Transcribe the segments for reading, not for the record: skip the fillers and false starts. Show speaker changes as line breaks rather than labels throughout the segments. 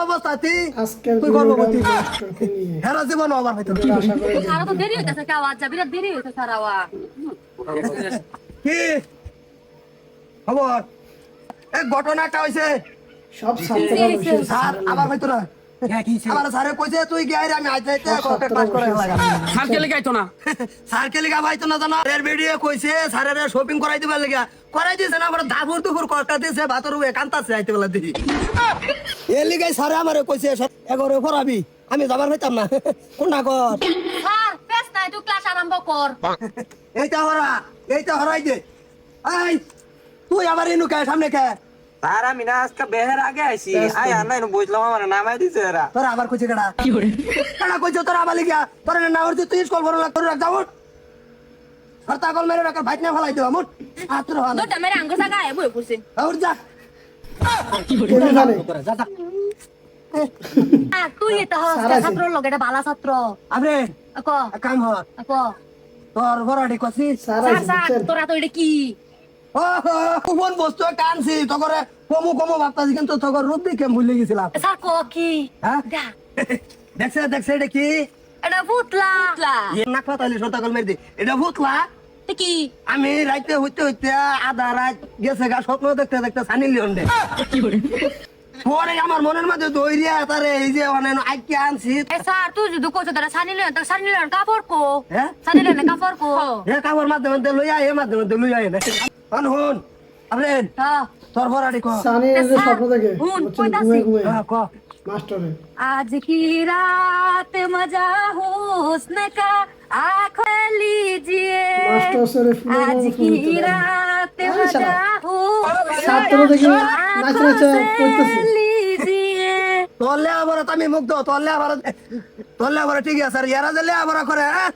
অবস্থা তুই
আজকের
তুই গর্ভবতী
মাস্টারকে নিয়ে
হেরা জীবন আমার হয়তো
আশা করি
সারা তো দেরি হইতেছে খাওয়া যা বিরাট দেরি হইতেছে সারাওয়া
কি খবর এক ঘটনাটা হইছে
সব ছাত্ররা বসে
স্যার আবার হয়তো না আমার স্যারে কইছে তুই গিয়ে আমি আজ যাইতে একটা ক্লাস করে লাগা
স্যার কে লেগাইতো না
স্যার কে লিগা ভাইতো না জানা এর ভিডিও কইছে স্যারের শপিং করাই দিবার লাগা করাই দিছে না আমরা দাবুর দুপুর কষ্ট দিছে ভাতর উপরে কান্তাছে আইতে বেলা দেখি এর লিগাই স্যারে আমারে কইছে এগরে পড়াবি আমি যাবার হইতাম না কোনটা কর
স্যার পেছ নাই তুই ক্লাস আরম্ভ কর
এইটা হরাই দে এই তুই আবার ইনু কে সামনে কে
স্যার আমি না আজকে বেহের আগে আইছি আই আর নাই বুঝলাম আমার নামাই দিছে এরা
তোরা আবার কইছে কেডা কেডা কইছে তোরা আবার লিগা তোরা না হরতে তুই স্কুল ভরো লাগ করে রাখ যাও হরতা কল মেরে রাখ ভাইট না ফলাই দেব মুট আত্র হল
দুটা মেরে আঙ্গ জায়গা আয় বই পড়ছে
আর যা
কে জানে
তুই এটা ছাত্র লোক এটা বালা ছাত্র
আরে
ক
কাম হ
ক
তোর বড়াডি কইছি
স্যার
স্যার
আইছে
স্যার
বুঝছেন?
তোরা তো এটা কি
ও কোন বস্তু কানছি তোরে কমু কমু ভাবতাছি কিন্তু তোর রূপ দেখে ভুলে গেছিলাম
স্যার ক কি
হ্যাঁ
দা
দেখছে এটা কি
এটা ভূতলা
নাকলা তাইলে সরতা কল মেরে দে এটা ভূতলা
এটা কি
আমি রাইতে হইতে হইতে আধা রাত গেছে গা স্বপ্ন দেখতে দেখতে সানি লিওন দে পরে আমার মনের মধ্যে দইরিয়া তারে এই যে অনেক আইকে আনছি
এ স্যার তুই যদি কইছ তারা সানিলেন কাপড় কো
হ্যাঁ
সানিলেন কাপড় কো
এ কাপড় মাধ্যমে লইয়া এ মাধ্যমে লইয়া এনে হন আপনি
হ্যাঁ
তোর বড়াডি ক
সানি এই যে স্বপ্ন দেখে
হুন,
বুঝছেন
কইতাছি।
ঘুমিয়ে ঘুমিয়ে
ক
মাস্টারে
आज की रात मजा हुस्न का आँख लीजिए
মাস্টার স্যারে ফুলের
आज
মতো
की
ফুল
रात
আরে
मजा
শালা।
हुस्न
ছাত্র দেখে নাচ নাচা করতেছে
लीजिए
তোলে আবার আমি মুগ্ধ তোলে আবার ঠিক আছে আর ইয়ারা দিলে আবার করে হ্যাঁ?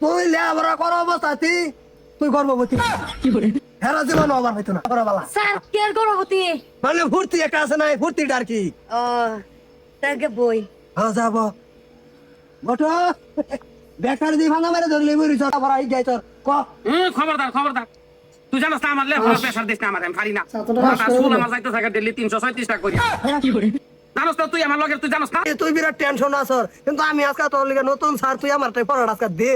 তুই লে আবার কর অবস্থা তুই গর্ভবতী হেরা জীবন আবার হইতো না আবার বালা
স্যার কেয়ার গর্ভবতী
মানে ফুর্তি একটা আছে না ফুর্তিটা আর কি
ও তাকে বই
হ্যাঁ যাব বটো বেকার দি ভাঙা মারে ধরলে মরিছ আবার আই যাই তোর ক
খবরদার তুই জানাস না আমার লেখা প্রেসার দিস না আমার আমি পারি না
ছাত্রটা পাস করে
স্কুল
দিল।
আমার যাইতে থাকে দিল্লি 337 টাকা করি জানোস তো তুই আমার লগের তুই জানোস না
তুই বিরাট টেনশন আছর কিন্তু আমি আজকে তোর লিগে নতুন স্যার তুই আমার তাই পড়াটা আজকে দে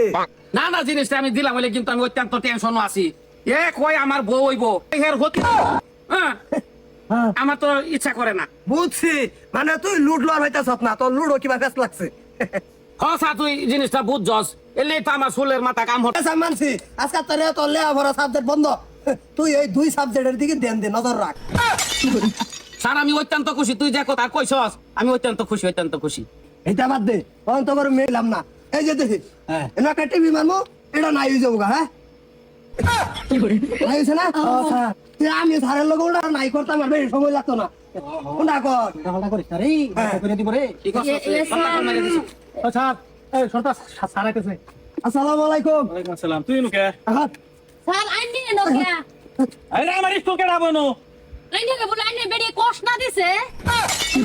না জিনিসটা আমি দিলাম বলে কিন্তু আমি অত্যন্ত টেনশনও আছি এ কই আমার বউ হইব এর হতি হ্যাঁ
হ্যাঁ
আমার তো ইচ্ছা করে না
বুঝছি মানে তুই লুট লওয়ার হইতাছ না তোর লুডো কিবা ফেস লাগছে
হসা তুই জিনিসটা বুঝছস এলে তো আমার চুলের মাথা কাম হচ্ছে
আচ্ছা মানছি আজকে তোর লেখাপড়া সাবজেক্ট বন্ধ তুই এই দুই সাবজেক্টের দিকে ধ্যান দে নজর রাখ
স্যার আমি অত্যন্ত খুশি তুই যে কথা কইছস আমি অত্যন্ত খুশি
এটা বাদ দে তখন তো করে মেলাম না এই যে দেখি
হ্যাঁ।
এনা একটা টিভি মারমো এটা নাই হয়ে যাবো গা, হ্যাঁ নাই হয়েছে না আচ্ছা তুই আমি সারের লোক ওটা নাই করতাম আর বেশি সময় লাগতো না কোনটা কর
ঝামেলা করিস না রে করে দিব রে
ঠিক আছে
আচ্ছা এই সরতা সারাইতেছে
আসসালামু আলাইকুম
ওয়ালাইকুম আসসালাম তুই নুকে
আহা,
স্যার আইনি নকিয়া
আরে আমার স্কুল কেডা বনো
আইনি কে বলে আইনি বেড়ি কষ্ট না দিছে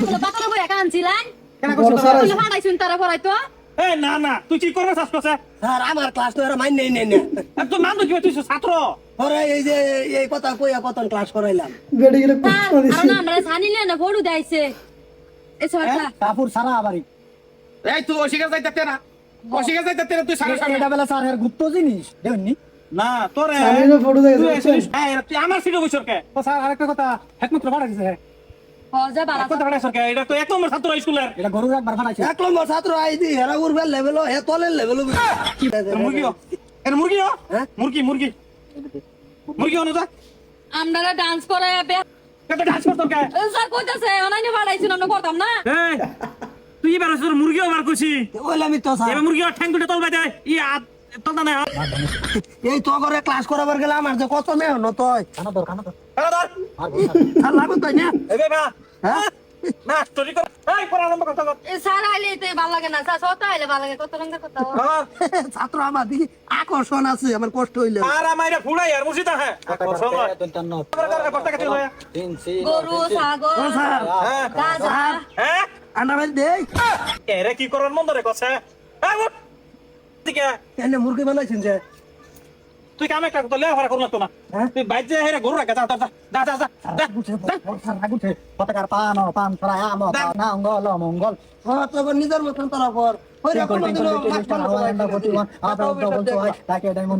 বলে বাতার বই একা আনছিলেন
কেন
বড়
করছিস
স্যার
বলে
আইছে।
ফাড়াইছুন তারা পড়াইতো
এই না তুই কি করবে চাস করছে
স্যার আমার ক্লাস তো এরা মাইন নেই নেই
তুই মান কি তুই ছাত্র
পরে এই যে এই কথা কইয়া কতন ক্লাস করাইলাম
বেড়ে গেলে
স্যার
প্রশ্ন দিছি
কারণ আমরা সানিলে না বড়ু দাইছে এই সরটা
কাপুর সারা আবারই
এই তুই অস্বীকার যাইতে না অস্বীকার যাইতে তুই সারা সামনে
এটা বেলা স্যার এর গুপ্ত জিনিস দেখেননি
না তোরে
সানিরও ফটো দেখেছে
তুই
বুঝছেন?
আসিস তুই আমার সিটে বসর কে
ও স্যার আরেকটা কথা একমাত্র ভাড়া দিছে
হজা বালা
কত টাকা সরকার এটা তো এক নম্বর ছাত্র স্কুলের
এটা গরুর একবার ভাড়াইছে
এক নম্বর ছাত্র আইদি হেরা উড়বে লেভেল হে তলের লেভেল
মুরগি এর মুরগি
হ্যাঁ?
মুরগি মুরগি অনুদা
আমরা ডান্স করে
কত ডান্স করতো কে
স্যার কইতাছে অনলাইনে ফাড়াইছুন আমরা করতাম না
এই তুই এবার তোর মুরগিও বার করছি
ওইলামি তো স্যার
এবার মুরগি ঠ্যাং দুটো তলবাই দেয় ই তলটা নাই
এই তো করে ক্লাস করাবার গেলে আমার যে কত মেহনত হয়
কানা দর
আর লাগুন তাই না
এই বে
হ্যাঁ
না স্টোরি কর এই পড়া আরম্ভ করতে কর
স্যার আইলে তো ভালো লাগে না স্যার সতা আইলে ভালো লাগে কত রঙের কথা
ছাত্র আমার দিকে আকর্ষণ আছে আমার কষ্ট হইলে
আর আমাইরা ফুড়াই আর মুসিদা হ্যাঁ
গরু ছাগল
ও স্যার
হ্যাঁ
গাজা
হ্যাঁ
আন্ডা ভাই দেই
এরে কি করার মন ধরে কছে এই উঠ দিকে
এনে মুরগি বানাইছেন যে
তুই কামে একটা তো লেয়া ভরা করল তো না তুই বাইর যে হেরে গরু রাখা যা যা যা যা যা
রাগুছে পতাকার পান ছড়ায় আম না অঙ্গল মঙ্গল
তোর নিজের মতন তোরা কর ওই রকম
টিঙ্কল টিঙ্কল লিটল স্টার আওয়ার এন্ড 41 আপ ডাবল তো হয় তাকে ডায়মন্ড